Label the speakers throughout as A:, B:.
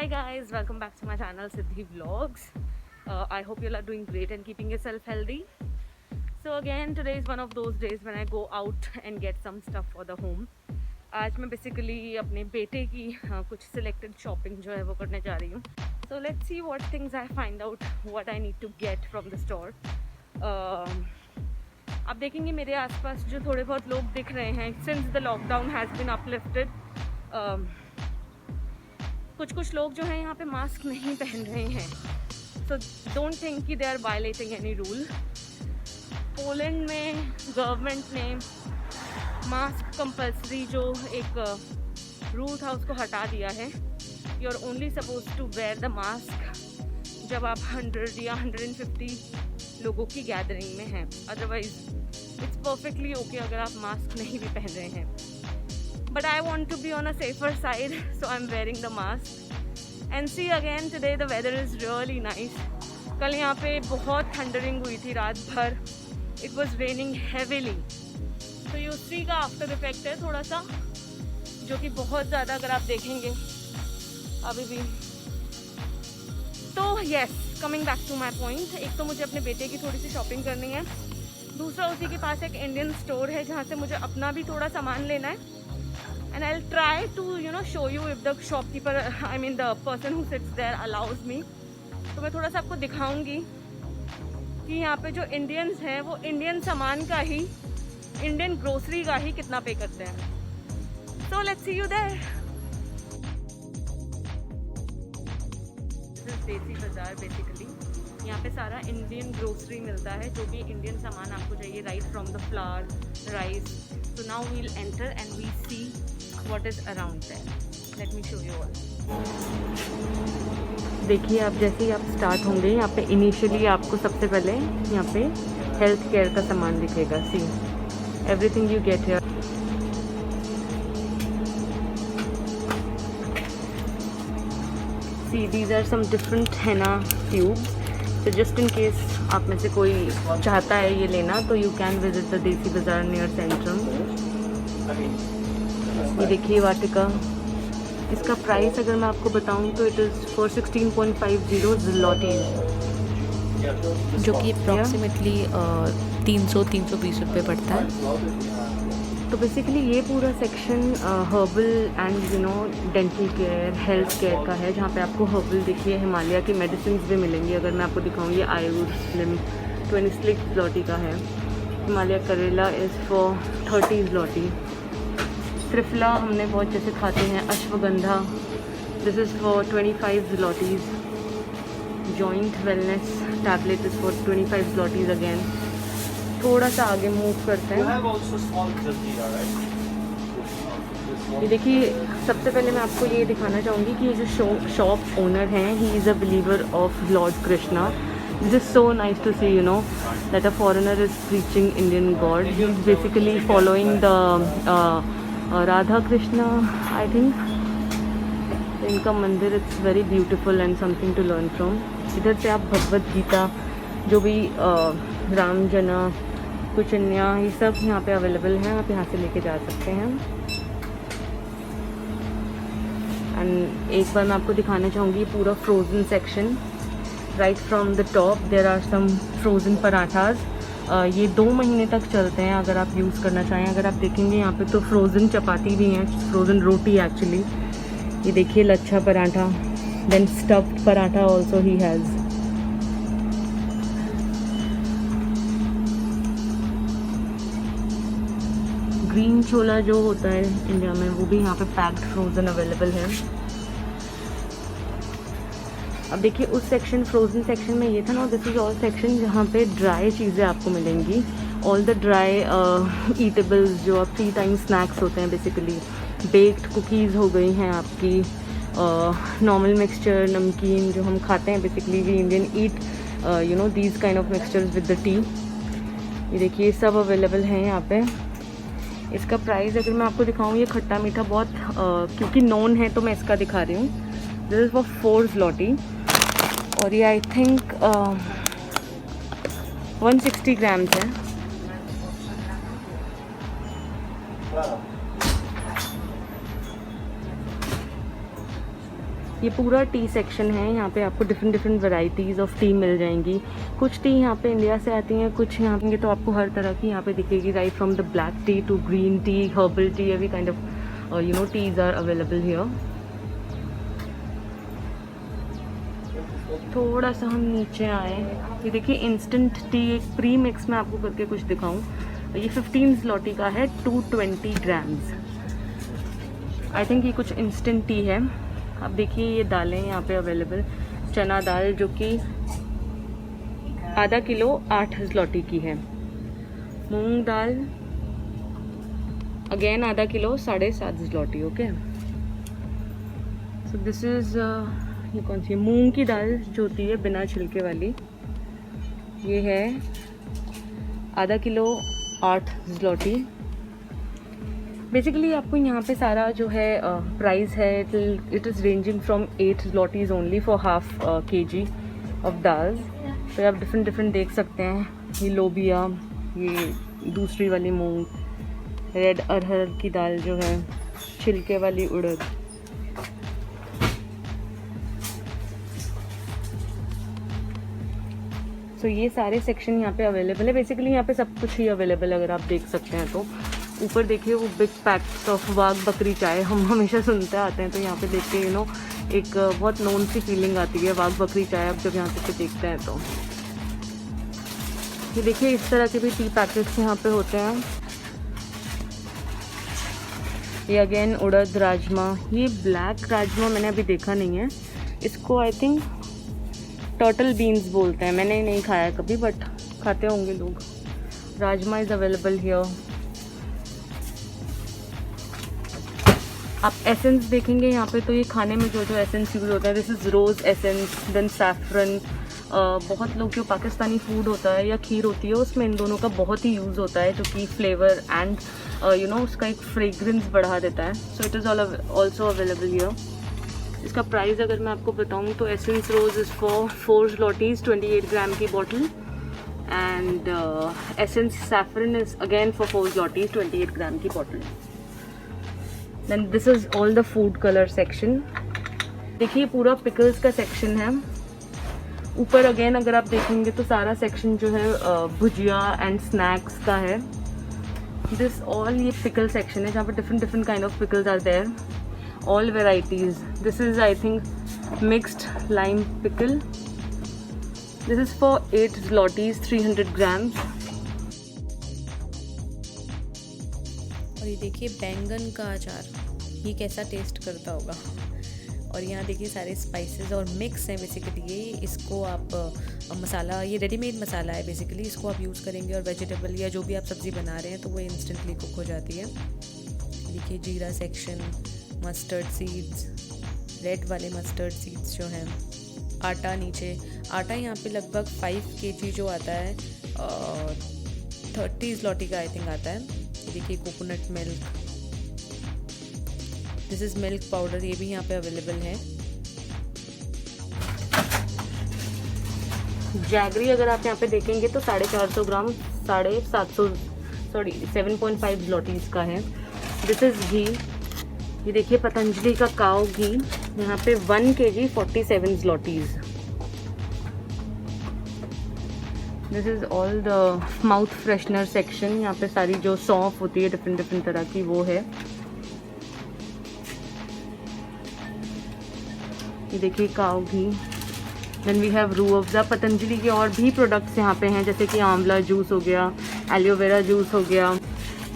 A: Hi guys, welcome back to my channel Siddhi Vlogs. I hope you all are doing great and keeping yourself healthy. So again, today is one of those days when I go out and get some stuff for the home. आज मैं basically अपने बेटे की कुछ selected shopping जो है वो करने जा रही हूँ. So let's see what things I find out, what I need to get from the store. आप देखेंगे मेरे आसपास जो थोड़े बहुत लोग दिख रहे हैं since the lockdown has been uplifted. कुछ लोग जो हैं यहाँ पे मास्क नहीं पहन रहे हैं. सो डोंट थिंक कि they are violating any rule. Poland में गवर्नमेंट ने मास्क कंपल्सरी जो एक रूल था उसको हटा दिया है. You are only suppose to wear the mask जब आप 100 या 150 लोगों की गैदरिंग में हैं. अदरवाइज इट्स परफेक्टली ओके अगर आप मास्क नहीं भी पहन रहे हैं. But I want to be on a safer side, so I'm wearing the mask. And see again, today the weather is really nice. कल यहाँ पे बहुत थंडरिंग हुई थी रात भर. It was raining heavily. तो you see का आफ्टर इफेक्ट है थोड़ा सा, जो कि बहुत ज़्यादा अगर आप देखेंगे अभी भी. तो yes, coming back to my point. एक तो मुझे अपने बेटे की थोड़ी सी शॉपिंग करनी है. दूसरा उसी के पास एक इंडियन स्टोर है जहाँ से मुझे अपना भी थोड़ा सामान लेना है. And I'll try to show you if the shopkeeper, I mean the person who sits there allows me. तो मैं थोड़ा सा आपको दिखाऊंगी कि यहाँ पे जो इंडियंस हैं वो इंडियन सामान का ही, इंडियन ग्रोसरी का ही कितना पे करते हैं. So let's see you there. This is देसी बाजार बेसिकली. यहाँ पे सारा इंडियन ग्रोसरी मिलता है, जो भी इंडियन सामान आपको चाहिए, right from the flower, rice. So now we'll enter and we see what is around there. Let me show you all. देखिए आप जैसे ही आप स्टार्ट होंगे यहाँ पे इनिशियली आपको सबसे पहले यहाँ पे हेल्थ केयर का सामान दिखेगा. See everything you get here. See these are some different henna tubes. तो जस्ट इन केस आप में से कोई चाहता है ये लेना तो यू कैन विजिट द देसी बाजार नियर सेंट्रम. ये देखिए वाटिका. इसका प्राइस अगर मैं आपको बताऊं तो इट इज़ फॉर 16.50 zlotys,
B: जो कि अप्रॉक्सीमेटली 320 रुपये पड़ता है.
A: तो बेसिकली ये पूरा section herbal and dental care, health care का है, जहाँ पे आपको हर्बल देखिए हिमालय की मेडिसिन भी मिलेंगी. अगर मैं आपको दिखाऊँ ये आयुष स्लिम 26 zloty का है. हिमालय करेला इज़ फॉर 30 zloty. त्रिफला हमने बहुत जैसे खाते हैं. Ashwagandha this is for 25 zlotys. Joint wellness tablet is for 25 zlotys again. थोड़ा सा आगे मूव करते हैं. ये देखिए सबसे पहले मैं आपको ये दिखाना चाहूँगी कि ये जो शॉप ओनर हैं, he is a believer of lord Krishna. This is so nice to see that a foreigner is preaching Indian god. He is basically following the Radha Krishna I think. इनका मंदिर it's very beautiful and something to learn from. इधर से आप भगवद गीता, जो भी राम जना कुचन्या, ये सब यहाँ पे अवेलेबल हैं. आप यहाँ से लेके जा सकते हैं. एंड एक बार मैं आपको दिखाना चाहूँगी पूरा frozen section. Right from the top there are some frozen parathas. ये 2 महीने तक चलते हैं अगर आप यूज़ करना चाहें. अगर आप देखेंगे यहाँ पे तो फ्रोज़न चपाती भी हैं, फ्रोज़न रोटी एक्चुअली. ये देखिए लच्छा paratha, then stuffed paratha also he has. Green छोला जो होता है इंडिया में, वो भी यहाँ पे पैक्ड फ्रोज़न अवेलेबल है. अब देखिए उस सेक्शन, फ्रोज़न सेक्शन में ये था ना, दिस इज़ ऑल सेक्शन जहाँ पे ड्राई चीज़ें आपको मिलेंगी. ऑल द ड्राई ईटेबल्स जो आप 3 टाइम स्नैक्स होते हैं बेसिकली. बेक्ड कुकीज़ हो गई हैं आपकी, नॉर्मल मिक्सचर, नमकीन जो हम खाते हैं basically. We Indian eat these kind of mixtures with the tea. ये देखिए सब अवेलेबल हैं यहाँ पे. इसका प्राइस अगर मैं आपको दिखाऊँ, ये खट्टा मीठा बहुत क्योंकि नॉन है तो मैं इसका दिखा रही हूँ. दिस इज़ फॉर 4 zloty और ये आई थिंक 160 ग्राम्स है. ये पूरा टी सेक्शन है। यहाँ पे आपको डिफरेंट वैरायटीज़ ऑफ टी मिल जाएंगी। कुछ टी यहाँ पे इंडिया से आती हैं, कुछ यहाँ पे तो आपको हर तरह की यहाँ पे दिखेगी, right from the black tea to green tea, herbal tea, every kind of teas are available here. थोड़ा सा हम नीचे आए, ये देखिए इंस्टेंट टी, एक प्री मिक्स में आपको करके कुछ दिखाऊं। ये 15 zloty का है, 220 ग्राम्स। आई थिंक ये कुछ इंस्टेंट टी है। अब देखिए ये दालें यहाँ पे अवेलेबल, चना दाल जो कि आधा किलो 8 zloty की है, मूंग दाल अगेन आधा kilo 7.5 zloty। Okay, so this is ये कौन सी मूंग की दाल जो होती है बिना छिलके वाली, ये है आधा किलो 8 zloty। बेसिकली आपको यहाँ पे सारा जो है प्राइस है, it is ranging from 8 zlotys only for half kg of dal. तो आप डिफरेंट देख सकते हैं, ये लोबिया, ये दूसरी वाली मूंग, रेड अरहर की दाल जो है, छिलके वाली उड़द। तो ये सारे सेक्शन यहाँ पे अवेलेबल है। बेसिकली यहाँ पे सब कुछ ही अवेलेबल है, अगर आप देख सकते हैं तो। ऊपर देखिए वो बिग पैक्स ऑफ वाघ बकरी चाय हम हमेशा सुनते आते हैं, तो यहाँ पे देख के एक बहुत नोन सी फीलिंग आती है वाघ बकरी चाय, अब जब यहाँ पे देखते हैं तो। ये देखिए इस तरह के भी टी पैकेट्स यहाँ पे होते हैं। ये अगेन उड़द राजमा, ये ब्लैक राजमा मैंने अभी देखा नहीं है, इसको आई थिंक टर्टल बीन्स बोलते हैं, मैंने नहीं खाया कभी बट खाते होंगे लोग। Rajma is available here. आप एसेंस देखेंगे यहाँ पे, तो ये खाने में जो एसेंस यूज़ होता है, this is rose essence, then saffron. बहुत लोग जो पाकिस्तानी फूड होता है या खीर होती है उसमें इन दोनों का बहुत ही यूज़ होता है, जो कि फ्लेवर एंड उसका एक फ्रेग्रेंस बढ़ा देता है। So it is also available here. इसका प्राइस अगर मैं आपको बताऊँ तो essence rose is for 4 zlotys, 28 gram की bottle, and essence saffron is again for 4 zlotys, 28 gram की bottle. Then this is all the food colour section. देखिए पूरा पिकल्स का सेक्शन है। ऊपर अगेन अगर आप देखेंगे तो सारा सेक्शन जो है भुजिया एंड स्नैक्स का है। दिस ऑल ये पिकल सेक्शन है जहाँ पर different kind of pickles are there, all varieties. This is I think mixed lime pickle, this is for 8 zlotys, 300 grams।
B: और ये देखिए बैंगन का अचार, ये कैसा टेस्ट करता होगा। और यहाँ देखिए सारे स्पाइसेस और मिक्स हैं बेसिकली ये। इसको आप मसाला, ये रेडीमेड मसाला है बेसिकली, इसको आप यूज़ करेंगे और वेजिटेबल या जो भी आप सब्ज़ी बना रहे हैं तो वो इंस्टेंटली कुक हो जाती है। देखिए जीरा सेक्शन, मस्टर्ड सीड्स, रेड वाले मस्टर्ड सीड्स जो हैं, आटा नीचे। आटा यहाँ पे लगभग 5 kg जो आता है 30 zloty का आई थिंक आता है। देखिए coconut milk, this is milk powder, ये भी यहाँ पे अवेलेबल है।
A: जैगरी अगर आप यहाँ पे देखेंगे तो 450 ग्राम 7.5 zlotys का है। दिस इज़ घी, ये देखिए पतंजलि का काऊ घी, यहाँ पे 1 kg 47 zlotys। This is all the mouth freshener section. यहाँ पे सारी जो सौंफ होती है डिफरेंट तरह की वो है। ये देखिए काऊ घी। Then we have Rooh Afza. Patanjali के और भी प्रोडक्ट्स यहाँ पे हैं, जैसे कि आंवला जूस हो गया, एलोवेरा जूस हो गया।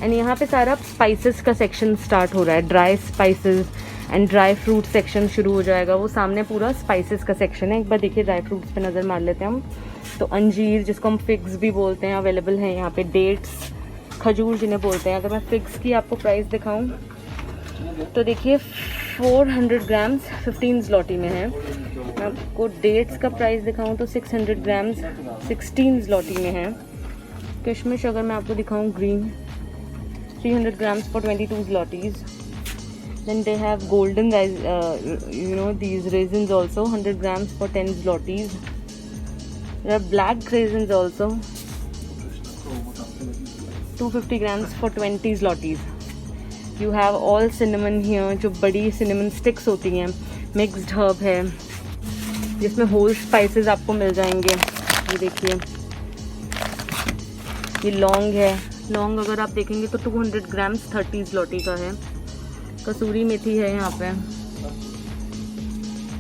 A: एंड यहाँ पे सारा स्पाइसेस का सेक्शन स्टार्ट हो रहा है, dry spices and dry fruit section शुरू हो जाएगा। वो सामने पूरा स्पाइसेस का सेक्शन है। एक बार देखिए ड्राई फ्रूट्स पे नज़र मार लेते हैं हम। तो अंजीर, जिसको हम फिग्स भी बोलते हैं, अवेलेबल हैं यहाँ पे। डेट्स, खजूर जिन्हें बोलते हैं। अगर मैं फिग्स की आपको प्राइस दिखाऊँ तो देखिए 400 ग्राम्स 15 zloty में है। मैं आपको डेट्स का प्राइस दिखाऊँ तो 600 ग्राम्स 16 zloty में है। किशमिश अगर मैं आपको दिखाऊँ green, 300 grams for 22 zlotys। Then they have golden these raisins also, 100 grams for 10 zlotys। There are black raisins also, 250 grams for 20 zlotys। You have all cinnamon here, जो बड़ी cinnamon sticks होती हैं, मिक्स्ड हर्ब है जिसमें whole spices आपको मिल जाएंगे। ये देखिए, ये लौंग है। लौंग अगर आप देखेंगे तो 200 ग्राम्स 30 zloty का है। कसूरी मेथी है यहाँ पे।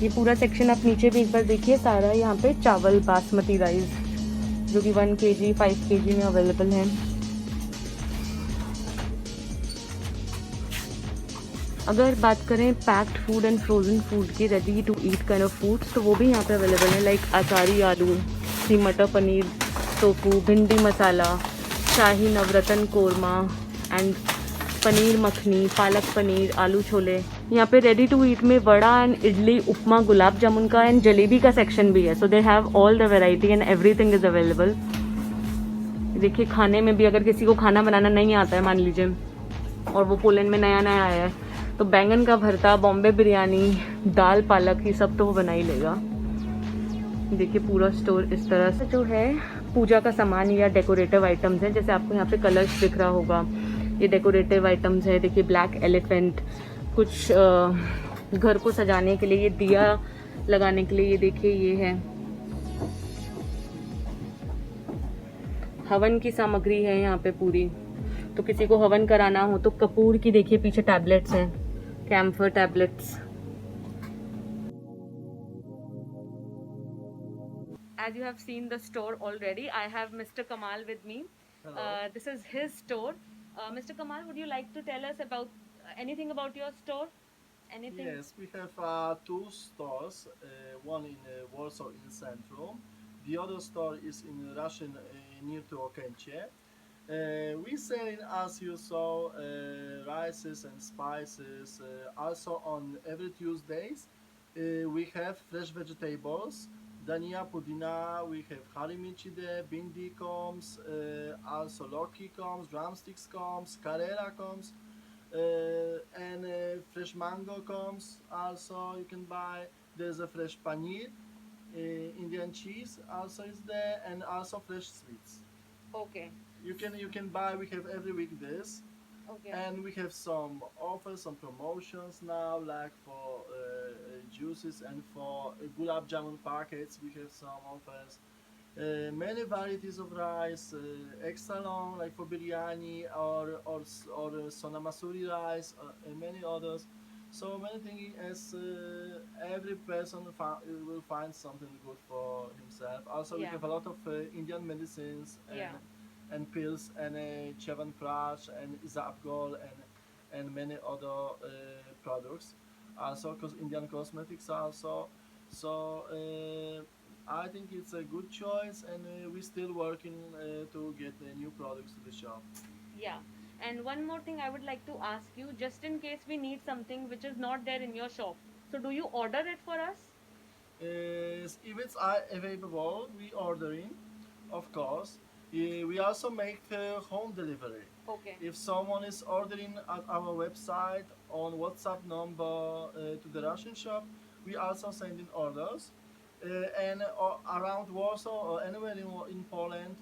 A: ये पूरा सेक्शन आप नीचे भी एक बार देखिए, सारा यहाँ पे चावल बासमती राइस जो कि 1 kg 5 kg में अवेलेबल है। अगर बात करें packed food and frozen food की, ready to eat kind of foods, तो वो भी यहाँ पे अवेलेबल है, लाइक अचारी आलू, सी मटर पनीर, टोफू, भिंडी मसाला, शाही नवरत्न कोरमा एंड पनीर मखनी, पालक पनीर, आलू छोले। यहाँ पे रेडी टू ईट में वड़ा एंड इडली, उपमा, गुलाब जामुन का एंड जलेबी का सेक्शन भी है। So they have all the variety and everything is available. देखिए, खाने में भी अगर किसी को खाना बनाना नहीं आता है मान लीजिए, और वो पोलैंड में नया नया आया है, तो बैंगन का भरता, बॉम्बे बिरयानी, दाल पालक, ये सब तो वो बना ही लेगा। देखिए, पूरा स्टोर इस तरह से जो है पूजा का सामान या डेकोरेटिव आइटम्स हैं। जैसे आपको यहाँ पे कलश दिख रहा होगा, ये डेकोरेटिव आइटम्स है। देखिए, ब्लैक एलिफेंट, कुछ घर को सजाने के लिए, ये दिया लगाने के लिए, ये देखिए ये है। हवन की सामग्री है यहाँ पे पूरी। तो किसी को हवन कराना हो तो कपूर की देखिए पीछे टैबलेट्स हैं, camphor tablets. As you have seen the store already, I have Mr. Kamal with me. This is his store. Mr. Kamal, would you like to tell us about anything about your store? Anything?
C: Yes, we have two stores. One in Warsaw in Centrum. The other store is in Russian near to Okęcie. We sell, as you saw, rices and spices. Also on every Tuesdays, we have fresh vegetables. Dania, Pudina, we have Harimichide, Bindi comes, also Loki comes, drumsticks comes, Carrera comes, and fresh mango comes. Also, you can buy. There's a fresh paneer, Indian cheese also is there, and also fresh sweets.
A: Okay.
C: You can buy. We have every week this.
A: Okay.
C: And we have some offers, some promotions now, like for juices and for gulab jamun packets. We have some offers. Many varieties of rice, extra long, like for biryani or sona masuri rice, and many others. So many things as every person will find something good for himself. Also, we
A: Yeah.
C: have a lot of Indian medicines and
A: Yeah.
C: and pills and Chyawanprash and Isabgol and many other products. Also, because Indian cosmetics also. So I think it's a good choice, and we're still working to get new products to the shop.
A: Yeah. And one more thing I would like to ask you, just in case we need something which is not there in your shop. So do you order it for us?
C: If it's available, we ordering, of course. We also make home delivery.
A: Okay.
C: If someone is ordering at our website on WhatsApp number to the Russian shop, we also send in orders. And around Warsaw or anywhere in Poland,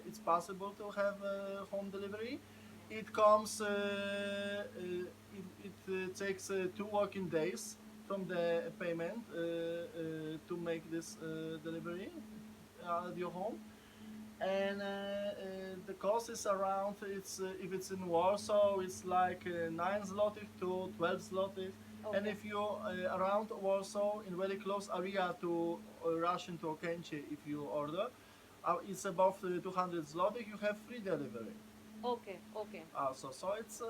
C: it's possible to have home delivery. It comes. It takes 2 working days from the payment to make this delivery at your home. And the cost is around. It's if it's in Warsaw, it's like 9 zlotys to 12 zlotys. And
A: Okay.
C: if you're around Warsaw, in very close area to Russian to Okęcie, if you order, it's above 200 zlotys. You have free delivery.
A: Okay. Okay.
C: Also, so it's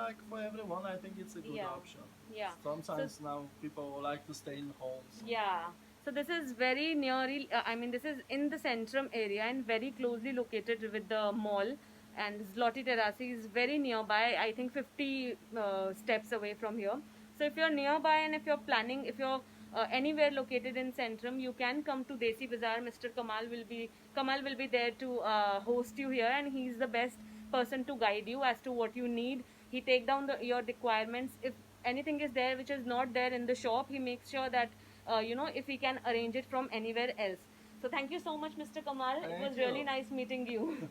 C: like for everyone. I think it's a good
A: Yeah.
C: option.
A: Yeah.
C: Sometimes now people like to stay in homes.
A: Yeah. So this is very nearly, I mean, this is in the Centrum area and very closely located with the mall. And Zloty Terasi is very nearby, I think 50 steps away from here. So if you're nearby and if you're planning, if you're anywhere located in Centrum, you can come to Desi Bazaar. Mr. Kamal will be there to host you here, and he's the best person to guide you as to what you need. He take down your requirements. If anything is there which is not there in the shop, he makes sure that if he can arrange it from anywhere else. So thank you so much, Mr. Kamal. It
C: Thank
A: was really
C: you.
A: nice meeting you.